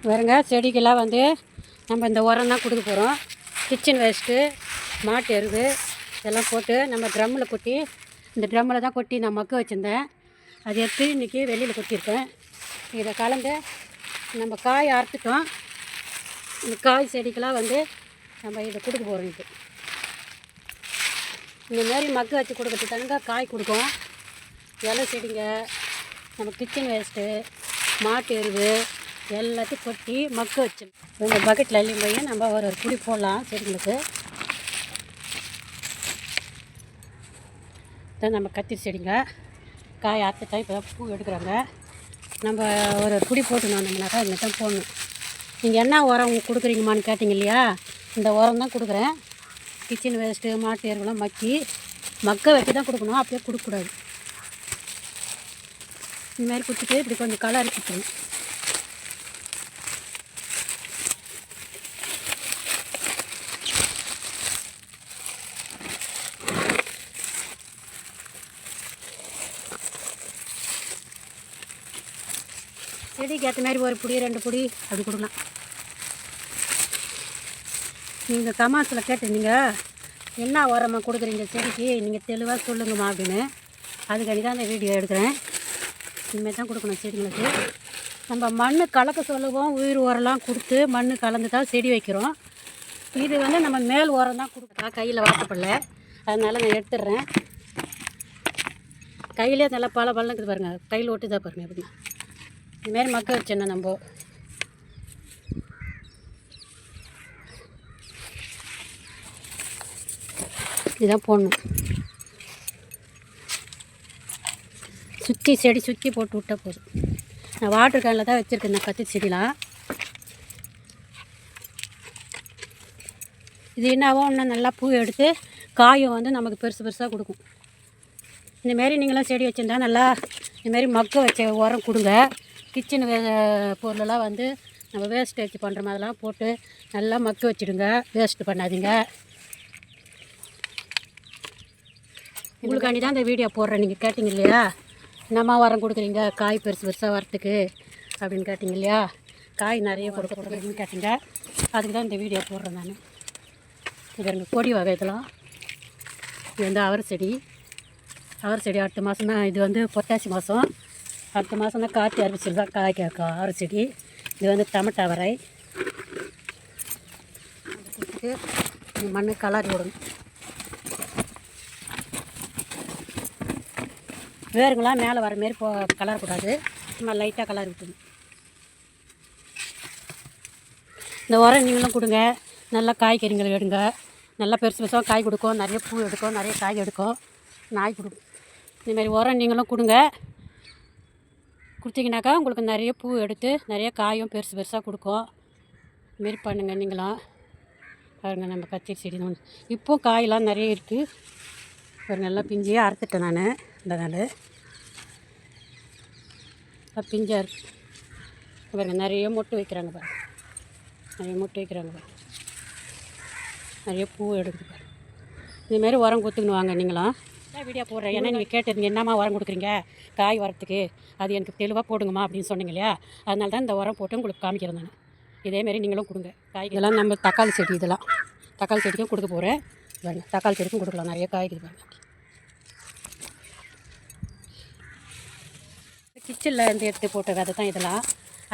பாருங்க, செடிக்கெல்லாம் வந்து நம்ம இந்த உரம் தான் கொடுக்க போகிறோம். கிச்சன் வேஸ்ட்டு, மாட்டு எருவு இதெல்லாம் போட்டு நம்ம ட்ரம்மில் கொட்டி, இந்த ட்ரம்மில் தான் கொட்டி நான் மக்க வச்சுருந்தேன். அது எடுத்து இன்றைக்கி வெளியில் கொட்டியிருக்கேன். இதை கலந்து நம்ம காய் அறுத்துட்டோம். இந்த காய் செடிக்கெல்லாம் வந்து நம்ம இதை கொடுக்க போகிறோம். இது இந்தமாரி மக்க வச்சு கொடுக்கறதுக்கு தானுங்க காய் கொடுக்கும். இலை செடிங்க, நம்ம கிச்சன் வேஸ்ட்டு, மாட்டு எருவு எல்லாத்தையும் கொட்டி மக்க வச்சு இந்த பக்கெட்டில் அள்ளி போய் நம்ம ஒரு குடி போடலாம் செடிங்களுக்கு. தான் நம்ம கத்திரி செடிங்க காய் அறுத்துட்டா இப்போ தான் பூ எடுக்கிறாங்க. நம்ம ஒரு குடி போட்டுனோம் நம்மனாக்கா இந்த தான் போடணும். நீங்கள் என்ன உரம் கொடுக்குறீங்கம்மான்னு கேட்டிங்க இல்லையா, இந்த உரம் தான் கொடுக்குறேன். கிச்சன் வேஸ்ட்டு, மாட்டு எருவெலாம் மக்க வச்சு தான் கொடுக்கணும், அப்படியே கொடுக்கக்கூடாது. இந்தமாதிரி கொடுத்துட்டு இப்படி கொஞ்சம் கலர் கொடுத்துருணும். செடிக்கு ஏற்ற மாதிரி ஒரு புடி 2 புடி அப்படி கொடுக்கலாம். நீங்கள் கமாஸில் கேட்டுருந்தீங்க என்ன உரமாக கொடுக்குறீங்க செடிக்கு, நீங்கள் தெளிவாக சொல்லுங்கம்மா அப்படின்னு. அதுக்காண்டி தான் அந்த வீடியோ எடுக்கிறேன். இனிமேல் தான் கொடுக்கணும் செடிங்களுக்கு. நம்ம மண் கலக்க சொல்லுவோம், உயிர் உரம்லாம் கொடுத்து மண் கலந்து தான் செடி வைக்கிறோம். இது வந்து நம்ம மேல் உரம் தான் கொடுக்குறோம். கையில் வாட்டப்படல, அதனால் நான் எடுத்துடுறேன். கையிலே நல்லா பல இருக்குது பாருங்கள், கையில் ஒட்டு தான் பாருங்கள். எப்படின்னா இதுமாரி மக்க வச்சோன்னா நம்ம இதுதான் போடணும். சுற்றி செடி சுற்றி போட்டு விட்டால் போதும். நான் வாட்டர் கேனில் தான் வச்சுருக்கேன் இந்த கத்திரி செடிலாம். இது என்னாவும் இன்னும் நல்லா பூ எடுத்து காயும் வந்து நமக்கு பெருசாக கொடுக்கும். இந்தமாரி நீங்களாம் செடி வச்சுருந்தா நல்லா இதுமாரி மக்க வச்ச உரம் கொடுங்க. கிச்சன் பொருளெல்லாம் வந்து நம்ம வேஸ்டேஜ் பண்ணுற மாதிரிலாம் போட்டு நல்லா மக்க வச்சுடுங்க, வேஸ்ட்டு பண்ணாதீங்க. உங்களுக்காண்டி தான் இந்த வீடியோ போடுறேன். நீங்கள் கேட்டிங்க இல்லையா, என்னம்மா உரம் கொடுக்குறீங்க காய் பெருசாக வரத்துக்கு அப்படின்னு கேட்டிங்க இல்லையா, காய் நிறைய கொடுக்குறதுன்னு கேட்டிங்க. அதுக்கு தான் இந்த வீடியோ போடுறேன் நான். இது எனக்கு கொடி வகை இதெல்லாம். இது வந்து அவரை செடி அடுத்த மாதம் தான். இது வந்து புரட்டாசி மாதம், அடுத்த மாதம் தான் காய்ச்சி அரிசியில் தான் காய் கேட்கும் அவரை செடி. இது வந்து டமட்டா அவரை. கொடுத்துட்டு மண் கலரி விடணும். வேருங்களாம் மேலே வர மாரி கலரக்கூடாது, சும்மா லைட்டாக கலர் விட்டுணும். இந்த உரம் நீங்களும் கொடுங்க. நல்லா காய்கறிகள் எடுங்க. நல்லா பெருசாக காய் கொடுக்கும், நிறைய பூ எடுக்கும், நிறைய காய் எடுக்கும், நாய் கொடுக்கும். இந்தமாரி உரம் நீங்களும் கொடுங்க. கொடுத்தீங்கனாக்கா உங்களுக்கு நிறைய பூ எடுத்து நிறைய காயும் பெருசாக கொடுக்கும். இதுமாரி பண்ணுங்கள் நீங்களாம். பாருங்கள், நம்ம கத்திரி செடி ஒன்று இப்போது காயெலாம் நிறைய இருக்குது. ஒரு நல்லா பிஞ்சியாக அறுத்துட்டேன் நான். இந்த நாள் பிஞ்சாக இருக்குது பாருங்க. நிறைய மொட்டு வைக்கிறாங்க பாருங்க, நிறைய மொட்டு வைக்கிறாங்க பாருங்க, நிறைய பூ எடுக்குது பாருங்க. இதுமாரி உரம் கொடுத்துக்கணும் வாங்க நீங்களாம். வீடியோ போடுறேன். ஏன்னா நீங்கள் கேட்டிருந்தீங்க என்னம்மா உரம் கொடுக்குறீங்க காய் வரத்துக்கு, அது எனக்கு தெளிவாக போடுங்கம்மா அப்படின்னு சொன்னீங்க இல்லையா, அதனால தான் இந்த உரம் போட்டு உங்களுக்கு காமிக்கிறேன் நான். இதேமாரி நீங்களும் கொடுங்க. காய் இதெல்லாம் நம்ம தக்காளி செடி, இதெல்லாம் தக்காளி செடிக்கும் கொடுக்க போகிறேன். பாருங்க, தக்காளி செடிக்கும் கொடுக்கலாம், நிறைய காய்க்குது பாருங்க. கிச்சனில் இருந்து எடுத்து போட்ட விதை தான் இதெல்லாம்.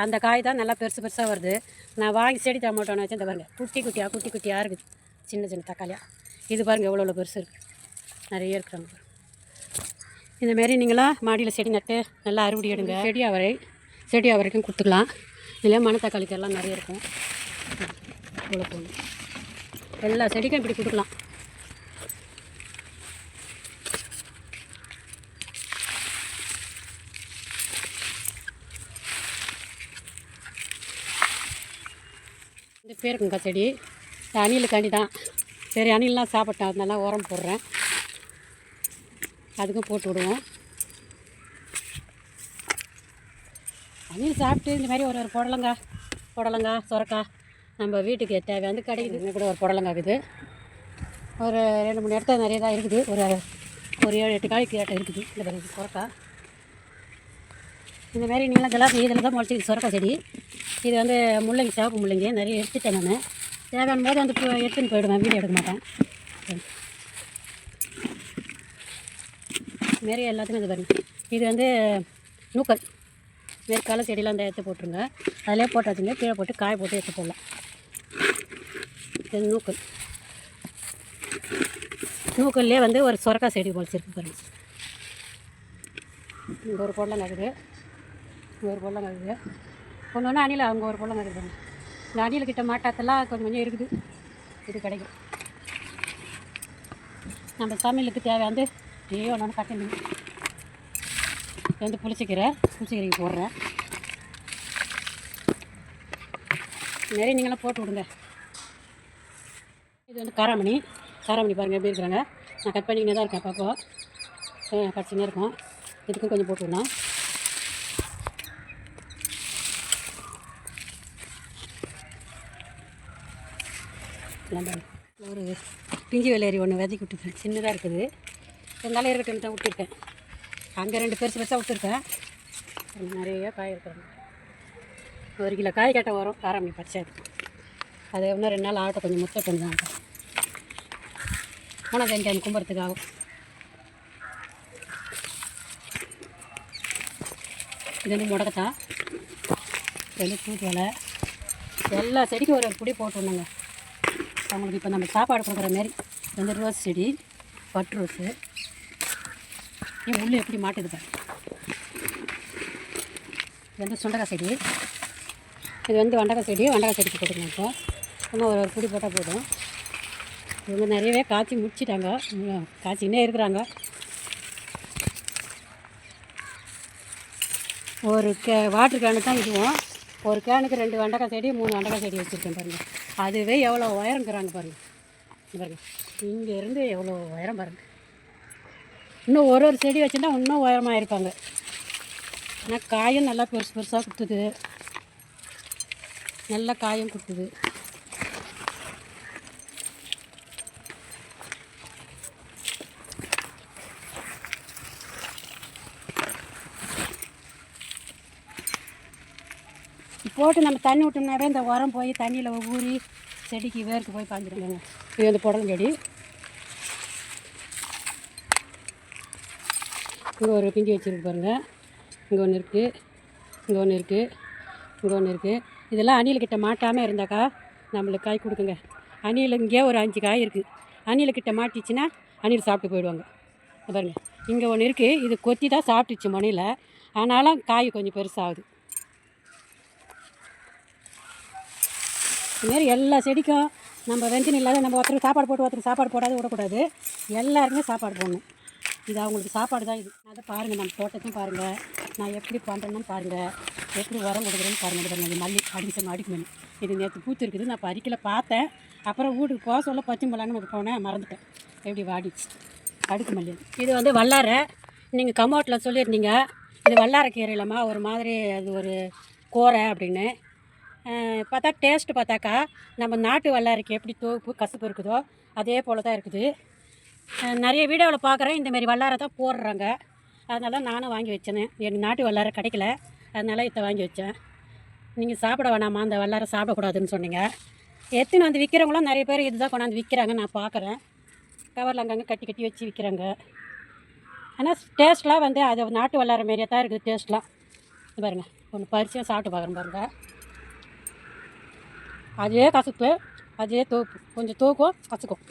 அந்த காய் தான் நல்லா பெருசாக வருது. நான் வாங்கி செடி டமாட்டோன்னு வச்சு இந்த பாருங்க, குட்டி குட்டியாக இருக்குது, சின்ன தக்காளியாக. இது பாருங்கள் எவ்வளோ பெருசு இருக்குது, நிறைய இருக்கிறாங்க. இந்தமாரி நீங்களாம் மாடியில் செடி நட்டு நல்லா அறுவடை எடுங்க. செடி அவரைக்கும் கொடுத்துக்கலாம். இல்லையா மணத்தக்காளிக்கு எல்லாம் நிறைய இருக்கும். இவ்வளோ போகணும், எல்லா செடிக்கும் இப்படி கொடுக்கலாம். இந்த பேருக்குங்க செடி அணிலுக்காண்டி தான். சரி, அணிலெலாம் சாப்பிட்டேன், அதனால உரம் போடுறேன். அதுக்கும் போட்டு விடுவோம். அணில் சாப்பிட்டு இந்த மாதிரி ஒரு புடலங்காய் சுரக்காய் நம்ம வீட்டுக்கு தேவையானது கிடைக்குது. இன்னும் கூட ஒரு புடலங்காய் இருக்குது, ஒரு 2-3 இடத்துல நிறைய தான் இருக்குது. ஒரு 7-8 காய்க்கு ஏட்ட இருக்குது. இந்த சுரக்காய் இந்தமாரி நீங்களாம் இதெல்லாம் இதில் தான் முளைச்சிது சுரக்காய் செடி. இது வந்து முள்ளங்கி, சிவப்பு முள்ளங்கி நிறைய எடுத்துட்டேன் நான். தேவையான போது அந்த எடுத்துன்னு போயிடுவேன், வீடியோ எடுக்க மாட்டேன். நிறைய எல்லாத்துக்கும் இது பாருங்க. இது வந்து நூக்கல் மாரி களை செடியெலாம் அந்த எடுத்து போட்டுருங்க. அதிலே போட்டாச்சுங்க, கீழே போட்டு காய போட்டு எடுத்து போடலாம். இது நூக்கல்லே வந்து ஒரு சுரக்காய் செடி முளைச்சிருக்கு பாருங்க. இங்கே ஒரு பொடலங்காய் இருக்குது, இங்கே ஒரு பொடலங்காய் இருக்குது. ஒன்று ஒன்று அணில் அங்கே ஒரு பொடலங்காய் இருக்குது பாருங்க. இந்த அணில்கிட்ட மாட்டாத்தெல்லாம் கொஞ்சம் கொஞ்சம் இருக்குது. இது கிடைக்கும் நம்ம சமையலுக்கு தேவையானது. ஒன்று ஒன்று கட்டி வந்து புளிச்சக்கீரைக்கு போடுறேன். நிறைய நீங்களாம் போட்டு விடுங்க. இது வந்து காராமணி பாருங்கள் எப்படி இருக்கிறாங்க. நான் கட் பண்ணிக்கினே தான் இருக்கேன், பாப்பா கடிச்சினே இருக்கும். இதுக்கும் கொஞ்சம் போட்டு விடலாம். ஒரு பிஞ்சு வெள்ளரி ஒன்று விதைக்கி விட்டுருக்கேன், சின்னதாக இருக்குது. இருந்தாலும் இருக்கட்டும் தான் விட்டுருக்கேன். அங்கே 2 பெருசாக விட்டுருக்கேன். நிறைய காய் இருக்கிறாங்க. 1 கிலோ காய் கட்ட வரும் காராமணி பச்சை. அது இன்னும் 2 நாள் ஆகட்டும், கொஞ்சம் முட்டை கொஞ்சம் ஆகட்டும். 3 டைம் கும்புறதுக்கு ஆகும். இது வந்து முடக்கத்தான், இது வந்து தூத்து வலை. எல்லா செடிக்கும் ஒரு புடி போட்டு விடணுங்க அவங்களுக்கு. இப்போ நம்ம சாப்பாடு கொடுக்குற மாரி. இது வந்து ரோஸ் செடி, பட் ரோஸு. என் உள்ளே எப்படி மாட்டுது பாரு. இது வந்து சுண்டக்காய் செடி. இது வந்து வெண்டைக்காய் செடிக்கு போட்டுக்கணும். இப்போ இன்னும் ஒரு புடி போட்டால் போதும். இவங்க நிறையவே காய்ச்சி முடிச்சிட்டாங்க, காய்ச்சின்னே இருக்கிறாங்க. ஒரு வாட்டர் கேனு தான் இதுவும். ஒரு கேனுக்கு 2 வெண்டைக்காய் செடி 3 வெண்டைக்காய் செடி வச்சுருக்கேன் பாருங்கள். அதுவே எவ்வளோ உயரங்கிறாங்க பாருங்கள். இங்கேருந்து எவ்வளோ உயரம் பாருங்கள். இன்னும் ஒரு செடி வச்சுருந்தா இன்னும் உயரமாக இருப்பாங்க. ஆனால் காயும் நல்லா பெருசாக கொடுத்துது, நல்லா காயும் கொடுத்துது. போட்டு நம்ம தண்ணி விட்டோம்னாவே இந்த உரம் போய் தண்ணியில் ஊறி செடிக்கு வேருக்கு போய் பாஞ்சிடுங்க. இது வந்து புடலஞ்செடி. இங்கே ஒரு பிஞ்சு வச்சுருக்கு பாருங்கள். இங்கே ஒன்று இருக்குது, இங்கே ஒன்று இருக்குது, இங்கே ஒன்று இருக்குது. இதெல்லாம் அணில்கிட்ட மாட்டாமல் இருந்தாக்கா நம்மளுக்கு காய் கொடுக்குங்க. அணில் இங்கே ஒரு 5 காய் இருக்குது. அணில்கிட்ட மாட்டிச்சுன்னா அணில் சாப்பிட்டு போயிடுவாங்க. பாருங்கள், இங்கே ஒன்று இருக்குது. இது கொத்தி தான் சாப்பிட்டுச்சு முனையில், ஆனாலும் காய் கொஞ்சம் பெருசாகுது. இதுமாரி எல்லா செடிக்கும் நம்ம வெஞ்சன் இல்லாத நம்ம ஒருத்தருக்கு சாப்பாடு போட்டு ஒருத்தருக்கு சாப்பாடு போடாத விடக்கூடாது. எல்லாருமே சாப்பாடு போடணும். இது அவங்களுக்கு சாப்பாடு தான். இது அதை பாருங்கள், நம்ம தோட்டத்தையும் பாருங்கள், நான் எப்படி பண்ணுறேன்னு பாருங்கள், எப்படி உரம் கொடுக்குறேன்னு பாருங்கள். பாருங்கள், இது மல்லி அடிக்க மல்லி. இது நேற்று பூத்து இருக்குது, நான் பறிக்கல பார்த்தேன். அப்புறம் வீட்டுக்கு போக சொல்ல பச்சை மிளகான்னு போனேன், மறந்துட்டேன். எப்படி வாடிச்சு அடுக்கு மல்லி. இது வந்து வல்லாரை. நீங்கள் கமோட்டில் சொல்லியிருந்தீங்க இது வல்லாரை கீரை இல்லைம்மா, ஒரு மாதிரி அது ஒரு கோரை அப்படின்னு. பார்த்தா டேஸ்ட்டு பார்த்தாக்கா நம்ம நாட்டு வல்லாரைக்கு எப்படி தோப்பு கசப்பு இருக்குதோ அதே போல் தான் இருக்குது. நிறைய வீடியோவில் பார்க்குறேன், இந்தமாரி வல்லாரை தான் போடுறாங்க. அதனால நானும் வாங்கி வச்சேன். எனக்கு நாட்டு வல்லாரை கிடைக்கல, அதனால் இதை வாங்கி வச்சேன். நீங்கள் சாப்பிட வேணாமா, அந்த வல்லாரை சாப்பிடக்கூடாதுன்னு சொன்னீங்க. எடுத்துன்னு வந்து விற்கிறவங்களாம் நிறைய பேர் இதுதான் கொண்டாந்து விற்கிறாங்க, நான் பார்க்குறேன். கவரில் அங்கங்கே கட்டி கட்டி வச்சு விற்கிறாங்க. ஆனால் டேஸ்ட்லாம் வந்து அது நாட்டு வல்லாரை மாரியே தான் இருக்குது டேஸ்ட்லாம். பாருங்கள், ஒன்று பறிச்சியாக சாப்பிட்டு பார்க்குறேன் பாருங்கள். அதே கசப்பு, அதே தோப்பு, கொஞ்சம் தூக்கும் கசக்கும்.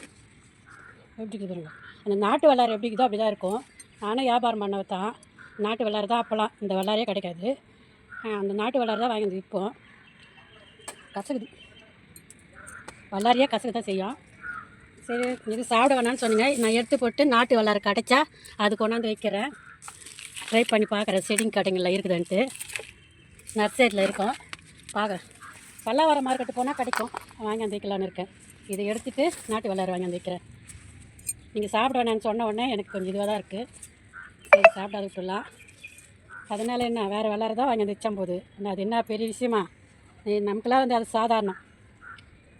எப்படி இருக்குதுங்க அந்த நாட்டு வல்லாரை எப்படி இருக்குதோ அப்படி தான் இருக்கும். நானும் வியாபாரம் பண்ணவை தான். நாட்டு வல்லாரை தான் அப்போலாம், இந்த வல்லாரே கிடைக்காது. அந்த நாட்டு வல்லாரை தான் வாங்கி வந்து விற்போம். கசக்குது, வல்லாரியாக கசக்கு தான் செய்யும். சரி, இது சாப்பிட வேணான்னு சொன்னீங்க, நான் எடுத்து போட்டு நாட்டு வல்லாரை கிடைச்சா அது கொண்டாந்து வைக்கிறேன். ட்ரை பண்ணி பார்க்குறேன், செடிங்க கடைங்களில் இருக்குதுன்ட்டு. நர்சரியில் இருக்கும், பார்க்குறேன். பல்லாவர மார்க்கெட்டு போனால் கிடைக்கும், வாங்கி வந்து வைக்கலான்னு இருக்கேன். இதை எடுத்துகிட்டு நாட்டு வல்லாரை வாங்கி வந்து வைக்கிறேன். நீங்கள் சாப்பிட வேணான்னு சொன்ன உடனே எனக்கு கொஞ்சம் இதுவாக தான் இருக்குது. சரி, சாப்பிடாத விட்டுடலாம். அதனால் என்ன, வேறு வல்லாரை தான் வாங்கி வந்து வச்சா போகுது. ஆனால் அது என்ன பெரிய விஷயமா, நமக்குலாம் வந்து அது சாதாரணம்.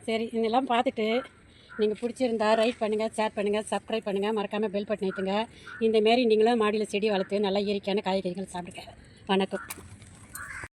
சரி, இதெல்லாம் பார்த்துட்டு நீங்கள் பிடிச்சிருந்தா லைக் பண்ணுங்கள், ஷேர் பண்ணுங்கள், சப்ஸ்கிரைப் பண்ணுங்கள், மறக்காமல் பெல் பட்டன் அழுத்துங்க. இந்தமாரி நீங்களும் மாடியில் செடி வளர்த்து நல்லா இயற்கையான காய்கறிகள் சாப்பிடுங்க. வணக்கம்.